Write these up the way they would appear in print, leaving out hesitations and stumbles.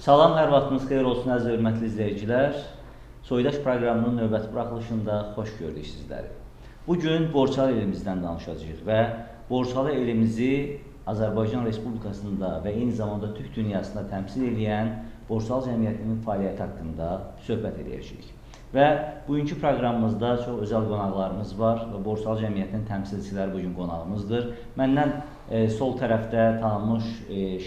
Salam, hər vaxtınız xeyir olsun əziz hörmətli izləyicilər. Soydaş proqramının növbəti buraxılışında xoş gördük sizləri. Bugün Borçalı elimizdən danışacağıq və Borçalı elimizi Azərbaycan Respublikasında və eyni zamanda Türk dünyasında təmsil edən Borçalı Cəmiyyətinin fəaliyyəti haqqında söhbət edəcəyik. Və bugünkü proqramımızda çox özəl qonaqlarımız var və Borçalı Cəmiyyətinin təmsilçiləri bugün qonağımızdır. Məndən sol tərəfdə tanınmış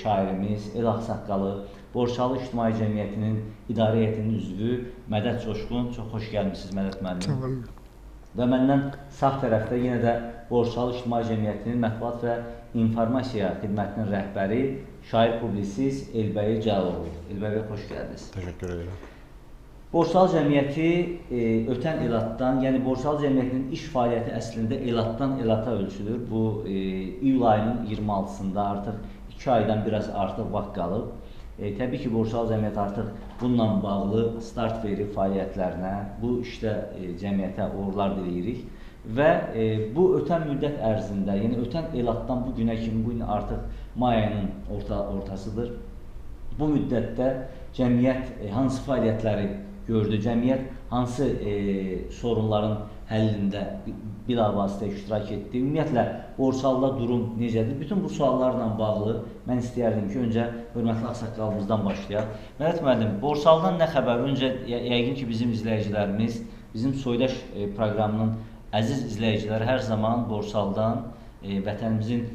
şairimiz El Ağsaqqalı, Borçalı İctimai Cəmiyyətinin İdarə Heyətinin üzvü Mədət Coşqun. Çox xoş gəlmişsiniz Mədət müəllim. Və məndən sağ tərəfdə yenə də Borçalı İctimai Cəmiyyətinin Mətbuat və İnformasiya Xidmətinin rəhbəri, şair publisist Elbəy Cəloğlu. Elbəy bəy, xoş gəldiniz. Təşəkkür edirəm. Borçalı Cəmiyyəti ötən elatdan, yəni Borçalı Cəmiyyətinin iş fəaliyyəti əslində elatdan elata ölçülür. Bu iyul ayının 26-sında artıq 2 aydan biraz artıq vaxt qalıb. Təbii ki, Borçalı Cəmiyyəti artıq bununla bağlı start verir fəaliyyətlərinə. Bu işdə cəmiyyətə uğurlar diləyirik. Və bu ötən müddət ərzində, yəni ötən elatdan bu günə kimi, bu gün artıq may ayının ortasıdır. Bu müddətdə cəmiyyət hansı fəaliyyətləri gördü, cəmiyyət hansı sorunların həllində bilavasitə iştirak etdi, ümumiyyətlə Borçalıda durum necədir? Bütün bu suallarla bağlı mən istəyərdim ki, öncə hörmətli ağsaqqalımızdan başlayaq. Mədət müəllim, Borçalıdan nə xəbər? Öncə yəqin ki, bizim izləyicilərimiz, bizim Soydaş proqramının əziz izləyiciləri hər zaman Borçalıdan, vətənimizin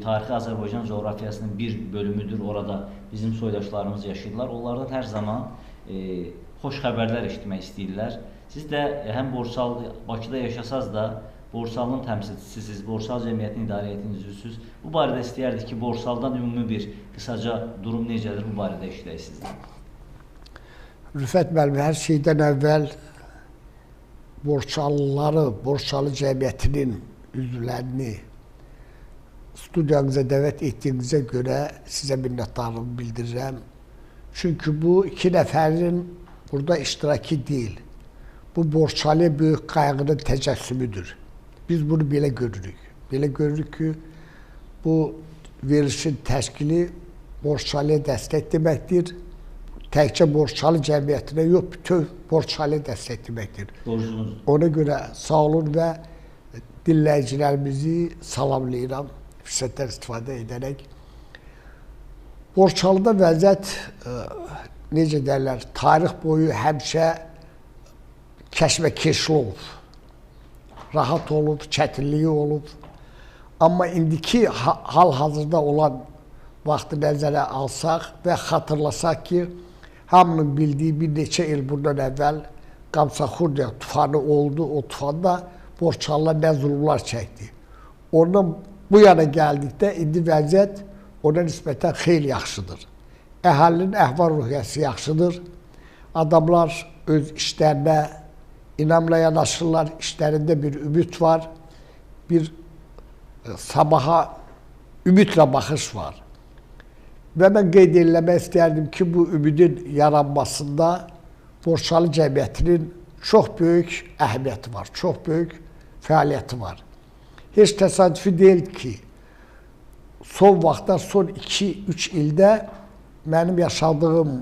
tarixi Azərbaycan coğrafiyasının bir bölümüdür, orada bizim soydaşlarımız yaşayırlar. Onlardan hər zaman xoş xəbərlər eşitmək istəyirlər. Siz də həm Bakıda yaşasaz da Borçalının təmsilçisiniz, Borçalı Cəmiyyətinin İdarə Heyətinin üzvüsünüz. Bu barədə istəyərdik ki, Borçalıdan ümumi bir qısaca durum necədir, bu barədə eşidək sizdən. Rüfət müəllim, hər şeydən əvvəl Borçalıları, Borçalı Cəmiyyətinin üzvlərini studiyamıza dəvət etdiyinizə görə sizə minnətdarlığımı bildirirəm. Çünki bu iki nəfərin burada iştiraki deyil. Bu Borçalıya böyük qayğının təcəssümüdür. Biz bunu belə görürük. Belə görürük ki, bu verilişin təşkili Borçalıya dəstək deməkdir. Təkcə Borçalı cəmiyyətinə yox, bütün Borçalıya dəstək deməkdir. Ona görə sağ olun və dinləyicilərimizi salamlayıram, fürsətdən istifadə edərək. Borçalıda vəziyyət, necə deyirlər, tarix boyu həmişə kəşməkeşli olub, rahat olub, çətinliyi olub. Amma indiki hal-hazırda olan vaxtı nəzərə alsaq və xatırlasaq ki, hamının bildiyi bir neçə il bundan əvvəl Qamsaxurdiya tufanı oldu. O tufanda Borçalılar nə zulmlar çəkdi. Ondan bu yana gəldikdə indi vəziyyət ona nisbətən xeyli yaxşıdır. Əhalinin əhval-ruhiyyəsi yaxşıdır. Adamlar öz işlərinə inamla yanaşırlar, işlərində bir ümid var, bir sabaha ümidlə baxış var. Və mən qeyd eləmək istərdim ki, bu ümidin yaranmasında Borçalı cəmiyyətinin çox böyük əhəmiyyəti var, çox böyük fəaliyyəti var. Heç təsadüfi deyil ki, son vaxtlar, son 2-3 ildə mənim yaşadığım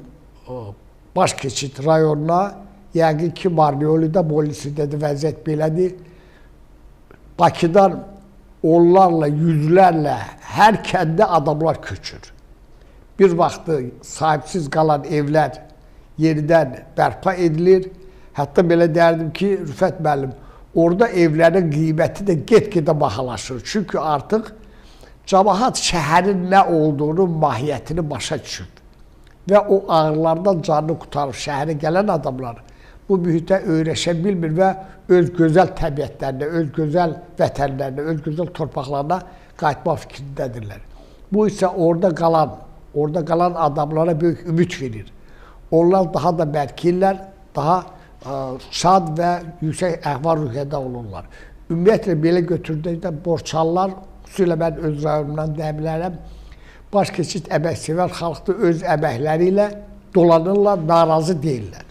baş keçid rayonuna, yəqin ki, Marneolidə, Molisində də vəziyyət belədir. Bakıdan onlarla, yüzlərlə hər kəndə adamlar köçür. Bir vaxtı sahibsiz qalan evlər yenidən bərpa edilir. Hətta belə deyərdim ki, Rüfət müəllim, orada evlərin qiyməti də get-gedə bahalaşır. Çünki artıq cəmaət şəhərin nə olduğunu, mahiyyətini başa düşür. Və o ağrılardan canını qutarır şəhərə gələn adamlar. Bu mühitə öyrəşə bilmir və öz gözəl təbiətlərinə, öz gözəl vətənlərinə, öz gözəl torpaqlarına qayıtma fikrindədirlər. Bu isə orada qalan adamlara böyük ümid verir. Onlar daha da bərkirlər, daha şad və yüksək əhval-ruhiyyədə olurlar. Ümumiyyətlə, belə götürdükdə Borçalılar, xüsusilə mən öz rayonumdan deyə bilərəm, baş keçid əməksevər xalqda öz əməkləri ilə dolanırlar, narazı deyirlər.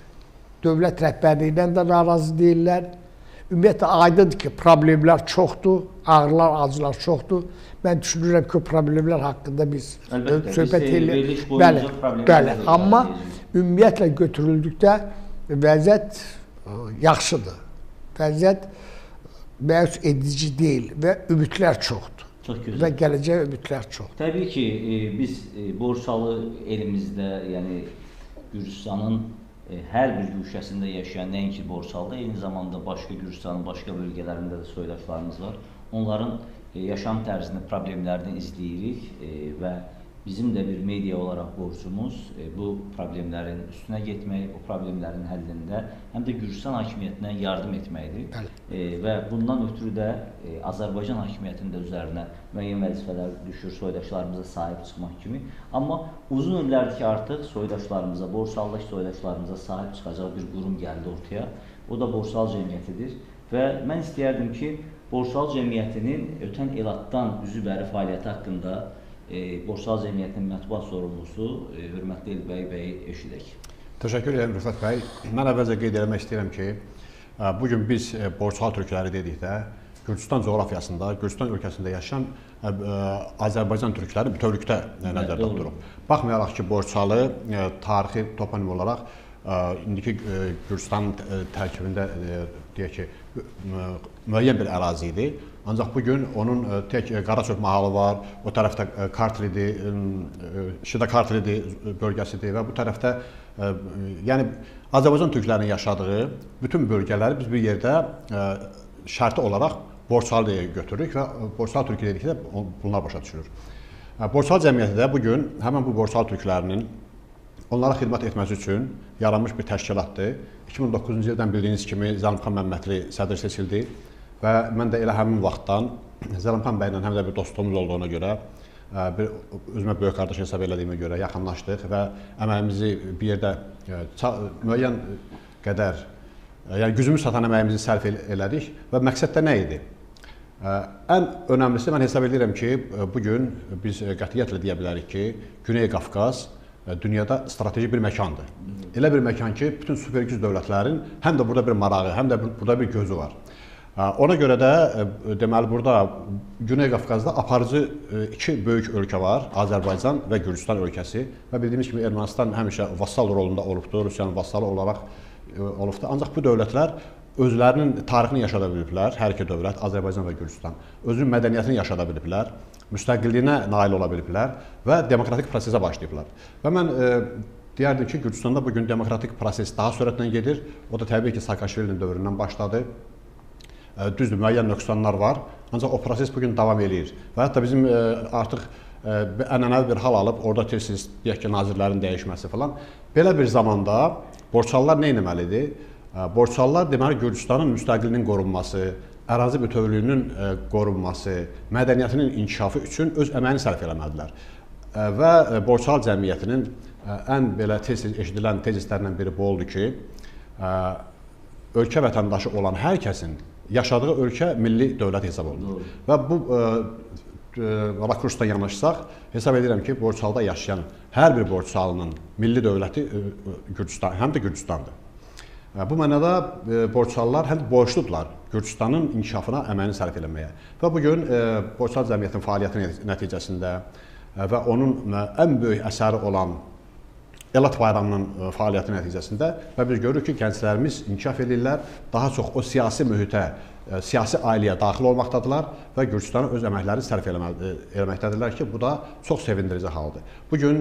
Dövlət rəhbərliyindən də narazı deyirlər. Ümumiyyətlə aydındır ki, problemlər çoxdur, ağrılar, acılar çoxdur. Mən düşünürəm ki, o problemlər haqqında biz söhbət edirik. Bəli, amma ümumiyyətlə götürüldükdə vəziyyət yaxşıdır. Vəziyyət məyus edici deyil və ümidlər çoxdur. Çox gözəl. Və gələcək ümidlər çoxdur. Təbii ki, biz Borçalı elimizdə, yəni Gürcüstanın hər bir güşəsində yaşayan, nəinki Borçalıda, eyni zamanda başqa Gürcüstanın başqa bölgələrində də soydaşlarımız var. Onların yaşam tərzini, problemlərini izləyirik və bizim də bir media olaraq borcumuz bu problemlərin üstünə getmək, o problemlərin həllində həm də Gürcüstan hakimiyyətinə yardım etməkdir. Və bundan ötürü də Azərbaycan hakimiyyətinin də üzərinə müəyyən vəzifələr düşür, soydaşlarımıza sahib çıxmaq kimi. Amma uzun illərdir ki, artıq soydaşlarımıza, Borçalıdakı soydaşlarımıza sahib çıxacaq bir qurum gəldi ortaya. O da Borçalı Cəmiyyətidir. Və mən istəyərdim ki, Borçalı Cəmiyyətinin ötən elatdan üzvbəri fəaliyyəti haqqında Borçalı Cəmiyyətinin mətbuat sorumlusu hörmətli Elbəy bəyi eşidək. Təşəkkür edirəm Rüfət bəy. Mən əvvəlcə qeyd etmək istəyirəm ki, bugün biz Borçalı türkləri dedikdə Gürcüstan coğrafiyasında, Gürcüstan ölkəsində yaşayan Azərbaycan türkləri bütövlükdə nəzərdə tutulub. Baxmayaraq ki, Borçalı tarixi toponim olaraq indiki Gürcüstanın tərkibində deyək ki, müəyyən bir ərazi idi. Ancaq bugün onun tək Qaraçöp mahalı var, o tərəfdə Kartlidi, Şida Kartlidi bölgəsidir və bu tərəfdə yəni Azərbaycan türklərinin yaşadığı bütün bölgələri biz bir yerdə şərti olaraq Borçalıya götürürük və Borçalı türkü dedikdə bunlar başa düşülür. Borçalı cəmiyyəti də bugün həmin bu Borçalı türklərinin onlara xidmət etməsi üçün yaranmış bir təşkilatdır. 2009-cu ildən bildiyiniz kimi Zəlimxan Məmmədli sədr seçildi və mən də elə həmin vaxtdan Zəlimxan bəylə həm də bir dostluğumuz olduğuna görə, özümə böyük qardaş hesab elədiyimə görə yaxınlaşdıq və əməyimizi bir yerdə müəyyən qədər, yəni gücümüz çatan əməyimizi sərf elədik və məqsəd də nə idi? Ən önəmlisi mən hesab edirəm ki, bugün biz qətiyyətlə deyə bilərik ki, Güney Qafqaz dünyada strateji bir məkandır. Elə bir məkan ki, bütün supergüc dövlətlərin həm də burada bir marağı, həm də burada bir gözü var. Ona görə də deməli burada Güney Qafqazda aparıcı iki böyük ölkə var, Azərbaycan və Gürcüstan ölkəsi və bildiyimiz kimi Ermənistan həmişə vassal rolunda olubdur, Rusiyanın vassalı olaraq olubdur. Ancaq bu dövlətlər özlərinin tarixini yaşada biliblər, hər iki dövlət, Azərbaycan və Gürcüstan, özünün mədəniyyətini yaşada biliblər, müstəqilliyinə nail ola biliblər və demokratik prosesə başlayıblar. Və mən deyərdim ki, Gürcüstanda bugün demokratik proses daha sürətlə gedir, o da təbii ki, Saakashvilinin dövründən başladı. Düzdür, müəyyən nöqsanlar var, ancaq o proses bugün davam edir. Və hətta bizim artıq ənənəvi bir hal alıb, orada tez-tez deyək ki, nazirlərin dəyişməsi falan. Belə bir zamanda Borçalılar nə etməlidir? Borçalılar deməli Gürcüstanın müstəqilliyinin qorunması, ərazi bütövlüyünün qorunması, mədəniyyətinin inkişafı üçün öz əməyini sərf eləməlidirlər. Və Borçalı cəmiyyətinin ən belə tez-tez eşidilən tezislərindən biri bu oldu ki, ölkə vətəndaşı olan hər kəsin yaşadığı ölkə milli dövlət hesab olunur. Və bu rakursdan yanaşsaq, hesab edirəm ki, Borçalıda yaşayan hər bir Borçalının milli dövləti Gürcüstan, həm də Gürcüstandır. Bu mənada Borçalılar həm borcludurlar Gürcüstanın inkişafına əməyini sərf eləməyə. Və bugün Borçalı cəmiyyətinin fəaliyyəti nəticəsində və onun ən böyük əsəri olan Elat bayramının fəaliyyəti nəticəsində və biz görürük ki, gənclərimiz inkişaf edirlər, daha çox o siyasi mühitə, siyasi ailəyə daxil olmaqdadırlar və Gürcüstana öz əməkləri sərf eləməkdədirlər ki, bu da çox sevindirici haldır. Bugün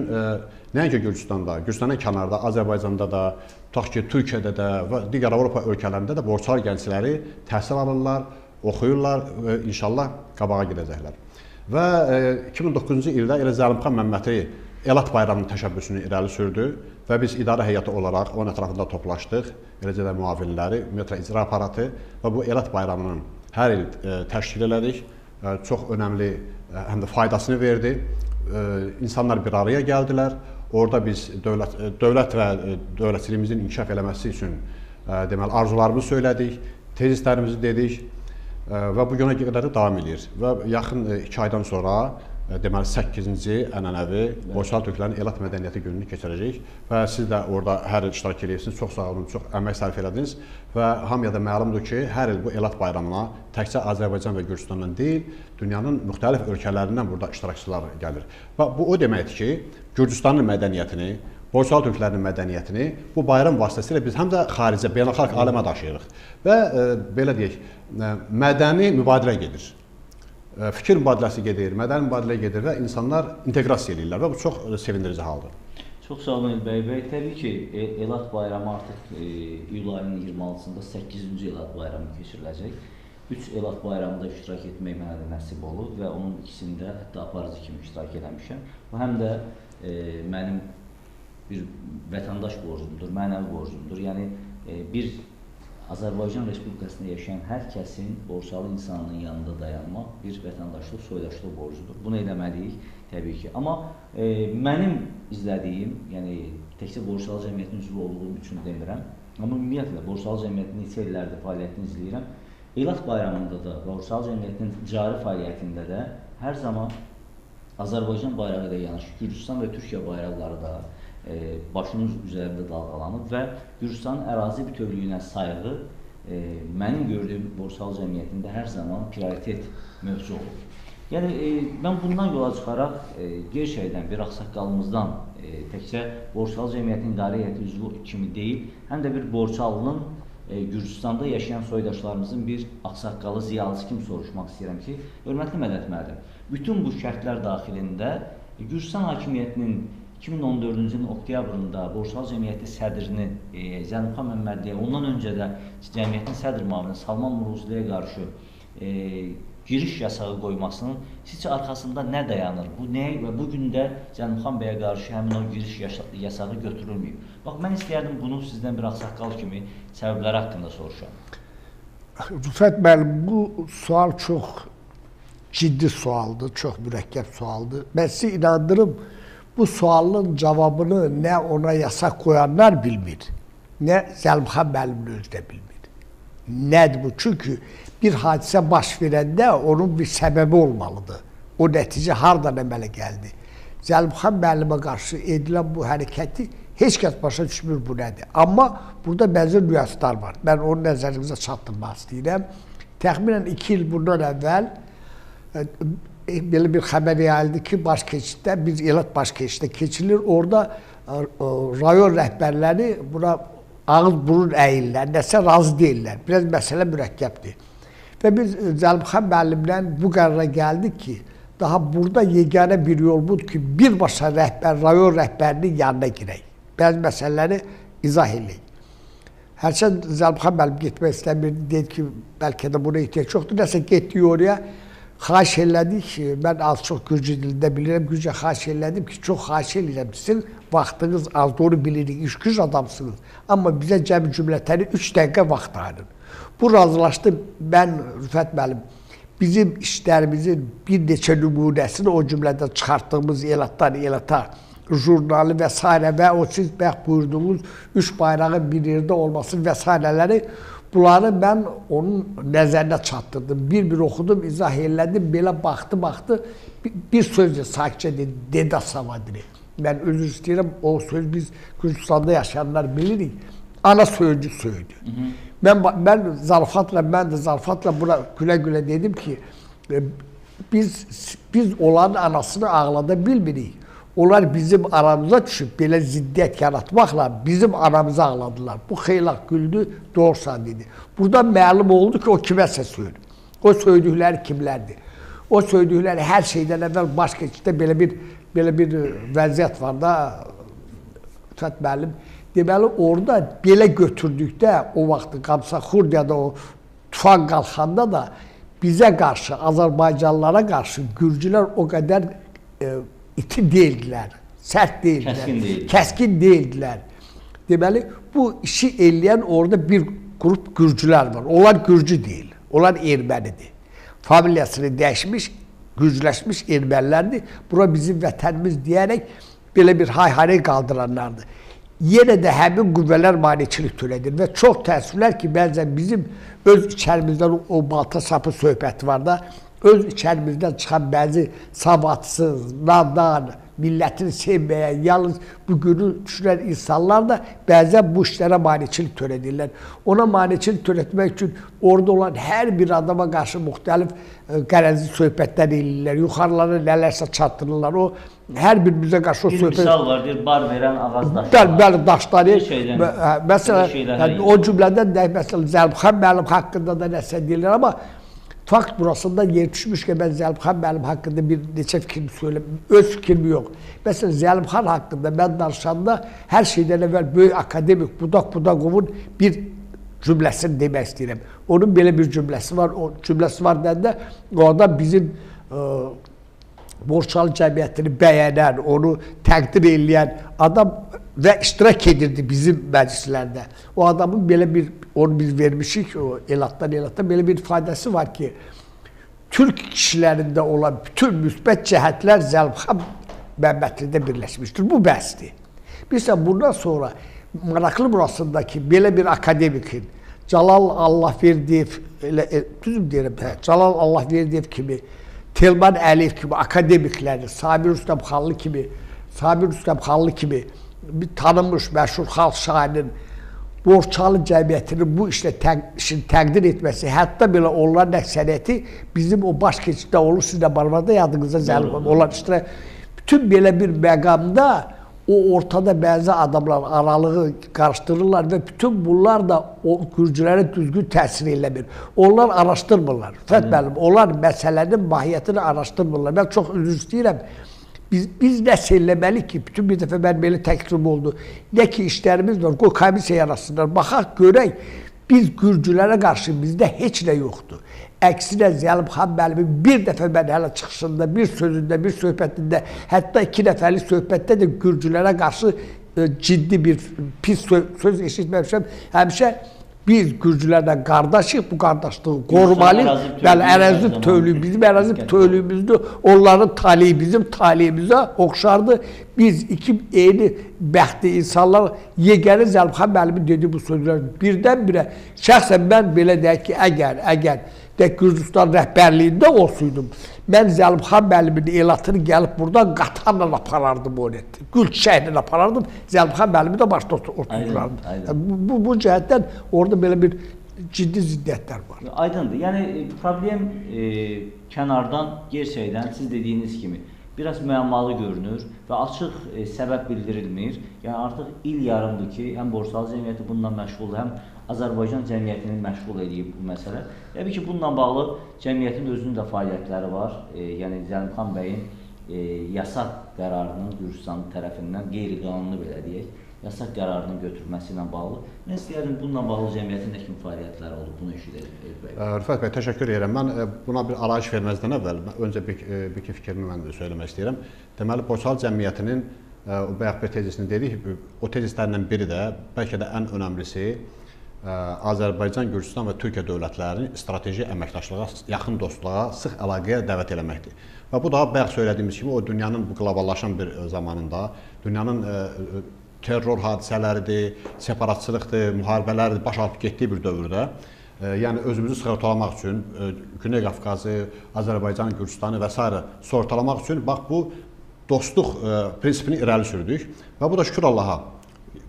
nəinki Gürcüstanda, Gürcüstanın kənarda, Azərbaycanda da, tutaq ki, Türkiyədə də və digər Avropa ölkələrində də Borçalı gəncləri təhsil alırlar, oxuyurlar və inşallah qabağa gedəcəklər. Və 2009-cu ildə elə Zəlimxan Məmmədli Elat bayramının təşəbbüsünü irəli sürdü və biz idarə heyəti olaraq onun ətrafında toplaşdıq, eləcə də müavinləri, ümumiyyətlə icra aparatı və bu Elat bayramının hər il təşkil elədik. Çox önəmli həm də faydasını verdi. İnsanlar bir araya gəldilər. Orada biz dövlət və dövlətçiliyimizin inkişaf eləməsi üçün deməli arzularımızı söylədik, tezislərimizi dedik və bu günə qədər də davam edir. Və yaxın 2 aydan sonra deməli 8-ci ənənəvi Borçalı türklərin Elat mədəniyyəti gününü keçirəcəyik və siz də orada hər il iştirak edirsiniz. Çox sağ olun, çox əmək sərf elədiniz və hamıya da məlumdur ki, hər il bu Elat bayramına təkcə Azərbaycan və Gürcüstandan deyil, dünyanın müxtəlif ölkələrindən burada iştirakçılar gəlir. Və bu o deməkdir ki, Gürcüstanın mədəniyyətini, Borçalı türklərinin mədəniyyətini bu bayram vasitəsilə biz həm də xaricə, beynəlxalq aləmə daşıyırıq və belə deyək, mədəni mübadilə gedir. Fikir mübadiləsi gedir, mədəni mübadilə gedir və insanlar inteqrasiya edirlər və bu çox sevindirici haldır. Çox sağ olun İlbəy bəy. Təbii ki, Elat bayramı artıq iyul ayının 26-sında 8-ci Elat bayramı keçiriləcək. 3 Elat bayramında iştirak etmək mənə də nəsib olub və onun ikisində hətta aparıcı kimi iştirak etmişəm. Bu həm də mənim bir vətəndaş borcumdur, mənəvi borcumdur. Yəni bir Azərbaycan Respublikasında yaşayan hər kəsin Borçalı insanının yanında dayanmaq bir vətəndaşlıq, soydaşlıq borcudur. Bunu eləməliyik təbii ki. Amma mənim izlədiyim, yəni təkcə Borçalı cəmiyyətinin üzvü olduğum üçün demirəm, amma ümumiyyətlə Borçalı cəmiyyətinin neçə illərdir fəaliyyətini izləyirəm. Elat bayramında da, Borçalı cəmiyyətinin cari fəaliyyətində də hər zaman Azərbaycan bayrağı ilə yanaşı Gürcüstan və Türkiyə bayraqları da başımız üzərində dalğalanıb və Gürcüstanın ərazi bütövlüyünə sayğı mənim gördüyüm Borçalı cəmiyyətində hər zaman prioritet mövzu olub. Yəni, mən bundan yola çıxaraq gerçəkdən bir ağsaqqalımızdan təkcə Borçalı cəmiyyətinin idarə heyəti üzvü kimi deyil, həm də bir Borçalının Gürcüstanda yaşayan soydaşlarımızın bir ağsaqqalı, ziyalısı kimi soruşmaq istəyirəm ki, hörmətli Mədət müəllim, bütün bu şərtlər daxilində Gürcüstan hakimiyyətinin 2014-cü ilin oktyabrında Borçalı cəmiyyəti sədrini Zənubxan Məmmədliyə, ondan öncə də cəmiyyətin sədr müavini Salman Muruzliyə qarşı giriş yasağı qoymasının sizcə arxasında nə dayanır? Bu nə və bugün də Zənubxan bəyə qarşı həmin o giriş yasağı götürülməyib? Bax, mən istəyərdim bunu sizdən bir ağsaqqal kimi səbəbləri haqqında soruşam. Rüfət müəllim, bu sual çox ciddi sualdır, çox mürəkkəb sualdır. Mən sizə inandırım, bu sualın cavabını nə ona yasaq qoyanlar bilmir, nə Zənubxan müəllimin özü də bilmir. Nədir bu? Çünki bir hadisə baş verəndə onun bir səbəbi olmalıdır. O nəticə hardan əmələ gəldi? Zənubxan müəllimə qarşı edilən bu hərəkəti heç kəs başa düşmür bu nədir. Amma burada bəzi nüanslar var. Mən onu nəzərinizə çatdırmaq istəyirəm. Təxminən 2 il bundan əvvəl belə bir xəbər yayıldı ki, baş keçiddə, biz Elat baş keçiddə keçilir. Orada rayon rəhbərləri buna ağız burun əyirlər, nəsə razı deyirlər. Biraz məsələ mürəkkəbdir. Və biz Zənubxan müəllimlə bu qərara gəldik ki, daha burada yeganə bir yol budur ki, birbaşa rayon rəhbərinin yanına girək. Bəzi məsələləri izah edək. Hərçənd Zənubxan müəllim getmək istəmirdi, dedi ki, bəlkə də buna ehtiyac yoxdur. Nəsə getdik oraya. Xahiş elədik, mən az çox Gürcü dilində bilirəm, Gürcə xahiş elədim ki, çox xahiş edirəm, sizin vaxtınız az, doğru bilirik, iş-güc adamsınız. Amma bizə cəmi cümlətəni 3 dəqiqə vaxt ayırın. Bu razılaşdı, mən Rüfət müəllim, bizim işlərimizin bir neçə nümunəsini o cümlədən çıxartdığımız Elatdan Elata jurnalı və s. və o siz bəxt buyurduğunuz 3 bayrağın bir yerdə olması və s. Bunları mən onun nəzərinə çatdırdım. Bir-bir oxudum, izah elədim, belə baxdı. Bir sözlə sakitcə dedi, Deda Savadiri. Mən özür istəyirəm, o söz biz Gürcüstanda yaşayanlar bilirik. Ana sözcü söydü. Mən də zarafatla buna gülə-gülə dedim ki, biz onların anasını ağlada bilmirik. Onlar bizim aramıza düşüb belə ziddiyyət yaratmaqla bizim aramızı ağladılar. Bu xeylaq güldü, doğrusan dedi. Burada məlum oldu ki, o kiməsə söydü. O söydükləri kimlərdir? O söydükləri hər şeydən əvvəl baş keçiddə belə bir vəziyyət var da, Rüfət müəllim. Deməli, orada belə götürdükdə, o vaxtı Qamsa Xurdiyada o tufan qalxanda da bizə qarşı, Azərbaycanlılara qarşı Gürcülər o qədər iti deyildilər, sərt deyildilər, kəskin deyildilər. Deməli, bu işi eləyən orada bir qrup Gürcülər var. Onlar Gürcü deyil, onlar ermənidir. Familiyasını dəyişmiş, Gürcüləşmiş ermənilərdir. Bura bizim vətənimiz deyərək belə bir hay-hay qaldıranlardır. Yenə də həmin qüvvələr maneçilik törədir və çox təəssüflər ki, bəzən bizim öz içərimizdən o balta sapı söhbəti var da, öz içərimizdən çıxan bəzi savadsız, nadan, millətini sevməyə, yalnız bu günü düşünən insanlar da bəzən bu işlərə maneçilik törədirlər. Ona maneçilik törətmək üçün orada olan hər bir adama qarşı müxtəlif qərəzli söhbətlər eləyirlər, yuxarılara nələrsə çatdırırlar. O hər birimizə qarşı o söhbət... Bir misal var, deyir, bar verən ağac daşları. Bəli, daşları. Məsələn, o cümlədən də, məsələn, Zəlbxan müəllim haqqında da nəsə deyirlər, amma fakt burasında yer düşmüşkən mən Zəlbxan müəllim haqqında bir neçə fikrimi söyləyim, öz fikrimi yox. Məsələn, Zəlbxan haqqında mən danışanda hər şeydən əvvəl böyük akademik Budakovun bir cümləsini demək istəyirəm. Onun belə bir cümləsi var, o cümləsi var deyəndə, o adam bizim Borçalı cəmiyyətini bəyənən, onu təqdir eləyən adam və iştirak edirdi bizim məclislərdə. O adamın belə bir, onu biz vermişik, o elatdan belə bir ifadəsi var ki, Türk kişilərində olan bütün müsbət cəhətlər Zəlbxan Məmmədlidə birləşmişdir. Bu bəsdir. Bilirsən, bundan sonra maraqlı burasındakı belə bir akademikin, Cəlal Allahverdiyev, düzüm deyirəm, Cəlal Allahverdiyev kimi, Telman Əliyev kimi akademikləri, Sabir Rüstəmxanlı kimi bir tanınmış məşhur xalq şairinin Borçalı cəmiyyətinin bu işini təqdir etməsi, hətta belə onların əksəriyyəti bizim o baş keçiddə olur, siz də barbarda yadınızda zəlbəm olan işlərə. Bütün belə bir məqamda o ortada bəzi adamlar aralığı qarışdırırlar və bütün bunlar da o gürcülərə düzgün təsir eləmir. Onlar araşdırmırlar. Fət müəllim, onlar məsələnin mahiyyətini araşdırmırlar. Mən çox üzr istəyirəm. Biz nəsə eləməli ki, bütün bir dəfə mən belə təklifim oldu. Nə ki işlərimiz var, qoy komissiya yarasınlar. Baxaq, görək, biz gürcülərə qarşı bizdə heç nə yoxdur. Əksinə Zəlbxan müəllimin bir dəfə mən hələ çıxışında, bir sözündə, bir söhbətində, hətta 2 nəfərlik söhbətdə də gürcülərə qarşı ciddi bir pis söz eşitməmişəm. Həmişə biz gürcülərlə qardaşıq, bu qardaşlığı qorumalıyıq. Bəli, ərazi bütövlüyü, bizim ərazi bütövlüyümüzdür. Onların taliyi bizim taliyimizə oxşardı. Biz iki eyni bəxtli insanlar yeganə Zəlbxan müəllimin dediyi bu sözlər birdən-birə şəxsən mən belə deyək ki, əgər Gürcüstan rəhbərliyində olsuydum, mən Zəlbxan müəllimin elatını gəlib buradan qatarla aparardım o netdir. Gül çiçəklə aparardım, Zəlbxan müəllimi də başda otururlardım. Bu cəhətdən orada belə bir ciddi ziddiyyətlər var. Aydındır. Yəni problem kənardan gerçəkdən siz dediyiniz kimi biraz müəmmalı görünür və açıq səbəb bildirilmir. Yəni artıq il yarımdır ki, həm Borçalı cəmiyyəti bununla məşğuldur, həm Azərbaycan cəmiyyətinin məşğul edib bu məsələ. Təbii ki, bununla bağlı cəmiyyətin özünün də fəaliyyətləri var. Yəni Zəlbxan bəyin yasaq qərarının Gürcüstan tərəfindən qeyri-qanuni belə deyək, yasaq qərarının götürülməsi ilə bağlı. Mən istəyərdim bununla bağlı cəmiyyətin nə kimi fəaliyyətləri olub, bunu eşidək. Rüfət bəy, təşəkkür edirəm. Mən buna bir arayış verməzdən əvvəl öncə bir iki fikrimi mən də söyləmək istəyirəm. Deməli, Borçalı cəmiyyətinin o bayaq bir tezisini dedik, o tezislərdən biri də, bəlkə də ən önəmlisi, Azərbaycan, Gürcüstan və Türkiyə dövlətlərinin strateji əməkdaşlığa, yaxın dostluğa, sıx əlaqəyə dəvət eləməkdir. Və bu da bayaq söylədiyimiz kimi o dünyanın bu qloballaşan bir zamanında, dünyanın terror hadisələridir, separatçılıqdır, müharibələrdir, baş alıb getdiyi bir dövrdə, yəni özümüzü sığortalamaq üçün, Güney Qafqazı, Azərbaycan, Gürcüstanı və s. sığortalamaq üçün bax bu dostluq prinsipini irəli sürdük və bu da şükür Allaha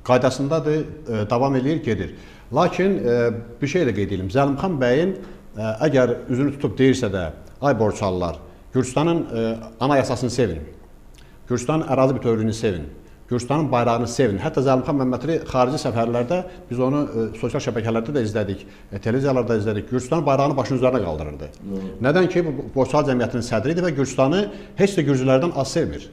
qaydasındadır, davam edir, gedir. Lakin bir şey də qeyd edelim, Zəlbxan bəyin əgər üzünü tutub deyirsə də, ay Borçalılar, Gürcüstanın anayasasını sevin, Gürcüstanın ərazi bütövlüyünü sevin, Gürcüstanın bayrağını sevin. Hətta Zəlbxan Məmmədli xarici səfərlərdə biz onu sosial şəbəkələrdə də izlədik, televiziyalarda izlədik. Gürcüstanın bayrağını başının üzərinə qaldırırdı. Nədən ki, bu Borçalı cəmiyyətinin sədri idi və Gürcüstanı heç də gürcülərdən az sevmir.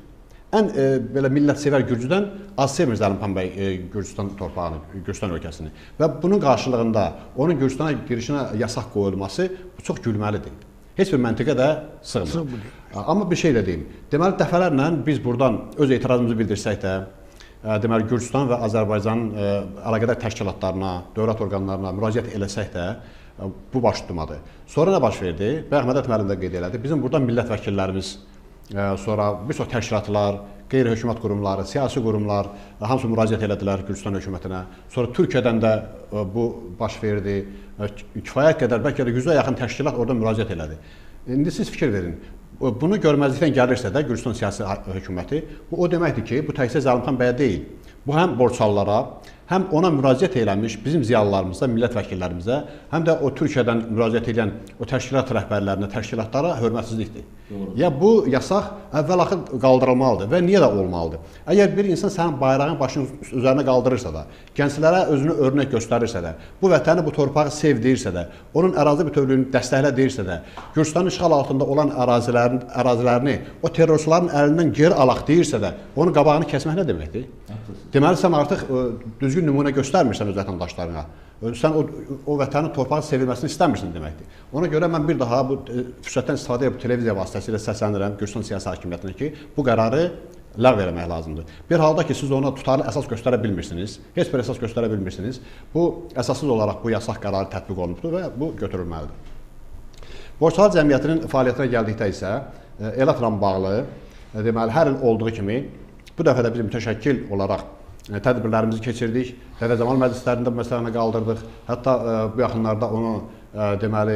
Ən belə millətsevər Gürcüdən az sevmir Zəlbxan bəy Gürcüstan torpağını, Gürcüstan ölkəsini. Və bunun qarşılığında onun Gürcüstana girişinə yasaq qoyulması çox gülməlidir. Heç bir məntiqə də sığmır. Amma bir şey də deyim. Deməli, dəfələrlə biz buradan öz etirazımızı bildirsək də, deməli, Gürcüstan və Azərbaycan əlaqədar təşkilatlarına, dövlət orqanlarına müraciət eləsək də, bu baş tutmadı. Sonra nə baş verdi? Bayaq Mədət müəllim də qeyd elədi. Bizim buradan millət vəkillərimiz, sonra bir çox təşkilatlar, qeyri-hökumət qurumları, siyasi qurumlar hamısı müraciət elədilər Gürcüstan hökumətinə. Sonra Türkiyədən də bu baş verdi. Kifayət qədər, bəlkə də 100-ə yaxın təşkilat orada müraciət elədi. İndi siz fikir verin. Bunu görməzlikdən gəlirsə də Gürcüstan siyasi hökuməti, bu o deməkdir ki, bu təkcə Zəlimxan bəyə deyil. Bu həm borçlulara, həm ona müraciət eləmiş bizim ziyalılarımıza, millət vəkillərimizə, həm də o Türkiyədən müraciət edən o təşkilat rəhbərlərinə, təşkilatlara hörmətsizlikdir. Ya bu yasaq əvvəl-axır qaldırılmalıdır və niyə də olmalıdır? Əgər bir insan sənin bayrağın başının üzərinə qaldırırsa da, gənclərə özünü örnək göstərirsə də, bu vətəni, bu torpağı sevdirsə də, onun ərazi bütövlüyünü dəstəklə deyirsə də, Gürcüstanın işğal altında olan ərazilərini o terrorçuların əlindən geri alaq deyirsə də, onun qabağını kəsmək nə deməkdir? Deməli, sən artıq düzgün nümunə göstərmirsən öz vətəndaşlarına. Sən o vətənin torpağı sevilməsini istəmirsən deməkdir. Ona görə mən bir daha bu fürsətdən istifadə edib bu televiziya vasitəsilə səslənirəm Gürcüstan siyasi hakimiyyətinə ki, bu qərarı ləğv eləmək lazımdır. Bir halda ki, siz ona tutarlı əsas göstərə bilmirsiniz, heç bir əsas göstərə bilmirsiniz, bu əsassız olaraq bu yasaq qərarı tətbiq olunubdur və bu götürülməlidir. Borçlar cəmiyyətinin fəaliyyətinə gəldikdə isə elatla bağlı, deməli, hər il olduğu kimi bu dəfə də biz mütəşəkkil olaraq tədbirlərimizi keçirdik. Dədəcamal məclislərində bu məsələni qaldırdıq. Hətta bu yaxınlarda onu deməli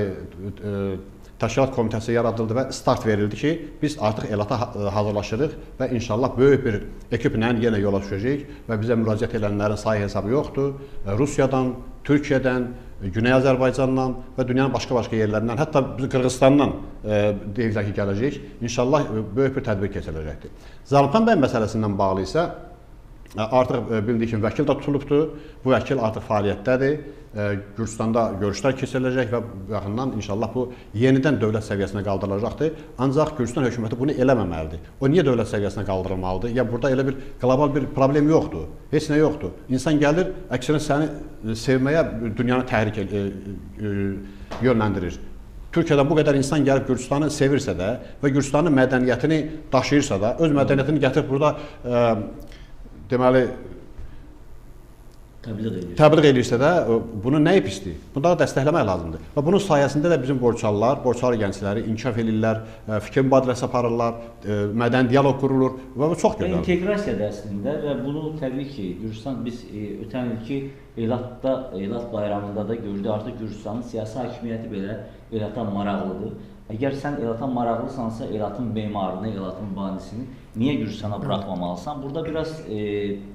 təşkilat komitəsi yaradıldı və start verildi ki, biz artıq elata hazırlaşırıq və inşallah böyük bir ekiplə yenə yola düşəcəyik və bizə müraciət edənlərin sayı hesabı yoxdur. Rusiyadan, Türkiyədən, Güney Azərbaycandan və dünyanın başqa yerlərindən, hətta biz Qırğızstandan deyirlər ki, gələcək. İnşallah böyük bir tədbir keçiriləcəkdir. Zəlimxan bəy məsələsindən bağlı isə artıq bildiyi kimi vəkil də tutulubdur. Bu vəkil artıq fəaliyyətdədir. Gürcüstanda görüşlər keçiriləcək və yaxından inşallah bu yenidən dövlət səviyyəsinə qaldırılacaqdır. Ancaq Gürcüstan hökuməti bunu eləməməlidir. O niyə dövlət səviyyəsinə qaldırılmalıdır? Ya burada elə bir qlobal bir problem yoxdur. Heç nə yoxdur. İnsan gəlir, əksinə səni sevməyə dünyanı təhrik yönləndirir. Türkiyədən bu qədər insan gəlib Gürcüstanı sevirsə də və Gürcüstanın mədəniyyətini daşıyırsa da, öz mədəniyyətini gətirib burada deməli təbliğ edirsə də bunu nə pisdir? Bunları dəstəkləmək lazımdır. Və bunun sayəsində də bizim borçlular gəncləri inkişaf edirlər, fikir mübadiləsi aparırlar, mədəni dialoq qurulur və bu çox gözəldir. İnteqrasiyadır əslində və bunu təbii ki, Gürcüstan biz ötən ilki Elat bayramında da gördük, artıq Gürcüstanın siyasi hakimiyyəti belə Elata maraqlıdır. Əgər sən Elata maraqlısansa, Elatın memarını, Elatın banisini niyə Gürcüstana buraxmamalısan? Burada biraz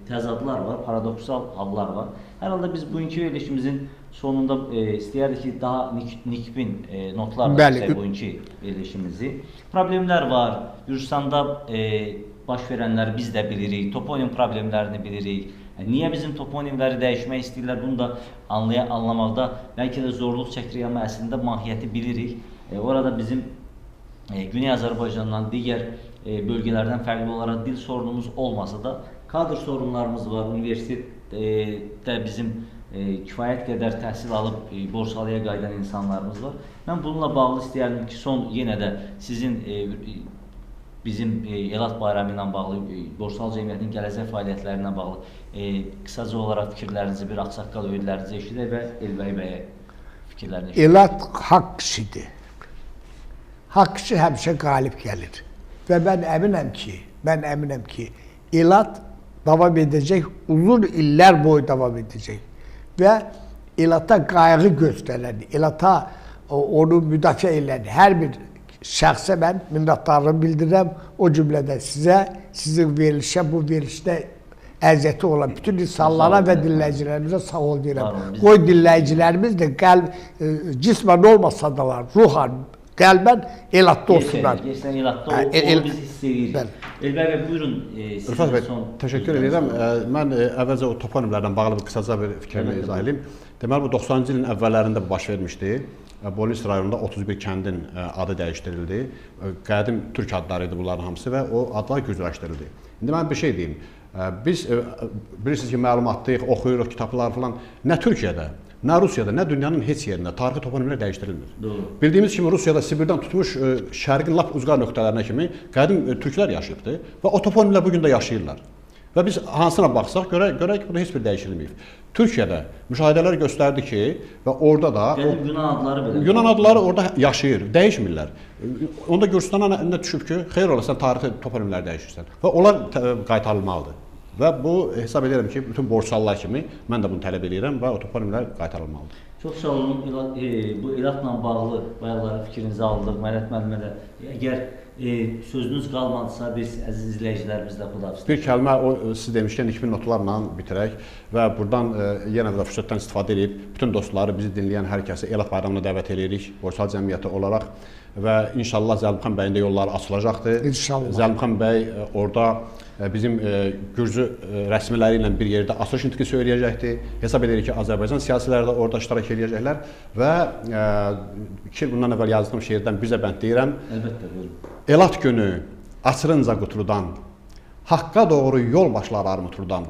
təzadlar var, paradoksal hallar var. Hər halda biz bugünkü verilişimizin sonunda istəyərdik ki, daha nikbin notlarla bugünkü verilişimizi. Problemlər var, Gürcüstanda baş verənləri biz də bilirik, toponim problemlərini bilirik. Niyə bizim toponimləri dəyişmək istəyirlər, bunu da anlamaqda bəlkə də zorluq çəkirik, amma əslində mahiyyəti bilirik. Orada bizim Güney Azərbaycandan, digər bölgələrdən fərqli olaraq dil sorunumuz olmasa da kadr sorunlarımız var. Universitetdə bizim kifayət qədər təhsil alıb Borçalıya qayıdan insanlarımız var. Mən bununla bağlı istəyərdim ki, son yenə də sizin bizim Elat bayramı ilə bağlı, Borçalı cəmiyyətinin gələcək fəaliyyətlərinə bağlı qısaca olaraq fikirlərinizi, bir ağsaqqal öyüdlərinizi eşidək və Elbəy bəyə fikirlərini eşidək. Elat haqq işidir. Haqq işi həmişə qalib gəlir. Və mən əminəm ki, Elat davam edəcək, uzun illər boyu davam edəcək. Və Elata qayğı göstərən, Elata onu müdafiə edən hər bir şəxsə mən minnətdarlığımı bildirirəm. O cümlədən sizin verilişə, bu verilişdə əziyyəti olan bütün insanlara və dinləyicilərimizə sağ ol deyirəm. Qoy dinləyicilərimiz də cismən olmasa da ruhan, qəlbən Elatda olsunlar. Gerçəkdən Elatda onu biz hiss edirik. Elbəy bəy, buyurun. Rüfət bəy, təşəkkür edirəm. Mən əvvəlcə o toponimlərdən bağlı qısaca bir fikrimi izah edeyim. Deməli, bu 90-cı ilin əvvəllərində baş vermişdi. Bolis rayonunda 31 kəndin adı dəyişdirildi. Qədim türk adları idi bunların hamısı və o adlar gücləşdirildi. İndi mən bir şey deyim. Biz bilirsiniz ki, məlumatlıyıq, oxuyuruq kitablar falan. Nə Türkiyədə, nə Rusiyada, nə dünyanın heç yerində tarixi toponimlər dəyişdirilmir. Doğru. Bildiyimiz kimi Rusiyada Sibirdən tutmuş şərqin lap uzaq nöqtələrinə kimi qədim türklər yaşayıbdır və o toponimlər bugün də yaşayırlar. Və biz hansına baxsaq görək ki, burada heç bir dəyişilməyib. Türkiyədə müşahidələr göstərdi ki, və orada da Yunan adları orada yaşayır, dəyişmirlər. Onda Gürcüstana nə düşüb ki, xeyr ola sən tarixi toponimləri dəyişirsən və onlar qaytarılmalıdır. Və bu hesab edirəm ki, bütün borçlular kimi mən də bunu tələb edirəm və o toponimlər qaytarılmalıdır. Çox sağ olun. Bu elatla bağlı bayaqları fikrinizi aldıq. Mələt müəllimə də əgər sözünüz qalmadısa biz əziz izləyicilərimizlə xudafizlik. Bir kəlmə siz demişkən 2000 notlarla bitirək və buradan yenə də fürsətdən istifadə edib bütün dostları, bizi dinləyən hər kəsi Elat bayramına dəvət edirik Borsal Cəmiyyəti olaraq və inşallah Zəlimxan bəyin də yolları açılacaqdır. İnşallah. Zəlimxan bəy orada bizim Gürcü rəsmiləri ilə bir yerdə açılış nitqi söyləyəcəkdir. Hesab edirik ki, Azərbaycan siyasiləri də orada iştirak edəcəklər və bundan əvvəl yazdığım şeirdən bizə bənd deyirəm. Əlbəttə, buyurun. Elat günü açırınca quturudan, haqqa doğru yol başlar armuturdan,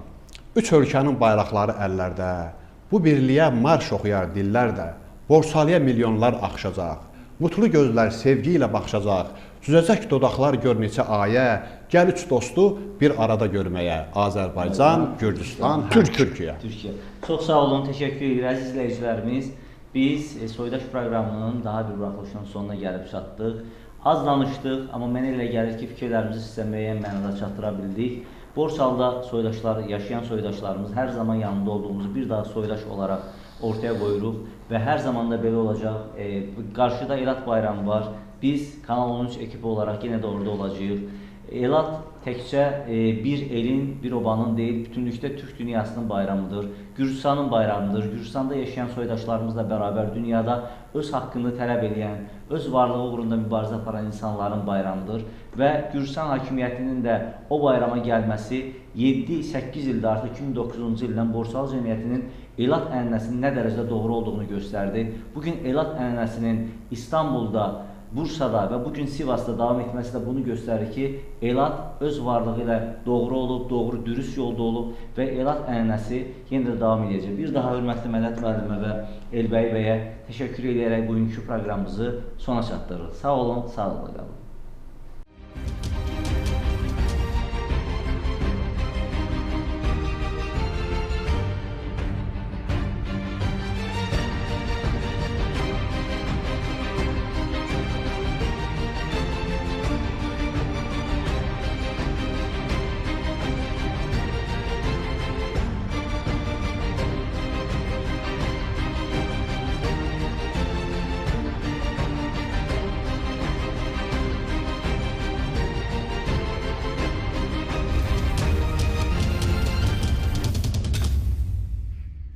üç ölkənin bayraqları əllərdə, bu birliyə marş oxuyar dillər də, Borsalıya milyonlar axışacaq, mutlu gözlər sevgi ilə baxışacaq, süzəcək dodaqlar gör neçə ayə, gəl üç dostu bir arada görməyə, Azərbaycan, Gürcüstan, Türkiyə. Çox sağ olun, təşəkkür edir əziz izləyicilərimiz. Biz Soydaş proqramının daha bir buraxılışının sonuna gəlib çatdıq. Az danışdıq, amma mənə elə gəlir ki, fikirlərimizi sizə müəyyən mənada çatdıra bildik. Borsalda soydaşlar, yaşayan soydaşlarımız hər zaman yanında olduğumuzu bir daha soydaş olaraq ortaya qoyuruq və hər zaman da belə olacaq. Qarşıda Elat bayramı var. Biz Kanal 13 ekibi olaraq yenə də orada olacağıq. Elat təkcə bir elin, bir obanın deyil, bütünlükdə Türk dünyasının bayramıdır, Gürcüstanın bayramıdır. Gürcüstanda yaşayan soydaşlarımızla bərabər dünyada öz haqqını tələb edən, öz varlığı uğrunda mübarizə aparan insanların bayramıdır və Gürcüstan hakimiyyətinin də o bayrama gəlməsi 7-8 ildə artıq 2009-cu ildən Borsal Cəmiyyətinin Elat ənənəsinin nə dərəcədə doğru olduğunu göstərdi. Bugün Elat ənənəsinin İstanbulda, Bursada və bugün Sivasda davam etməsi də bunu göstərir ki, Elat öz varlığı ilə doğru olub, doğru, dürüst yolda olub və Elat ənənəsi yenə də davam edəcək. Bir daha hörmətli Mələt müəllimə və Elbəy bəyə təşəkkür edərək bugünkü proqramımızı sona çatdırırıq. Sağ olun, sağlıqla qalın.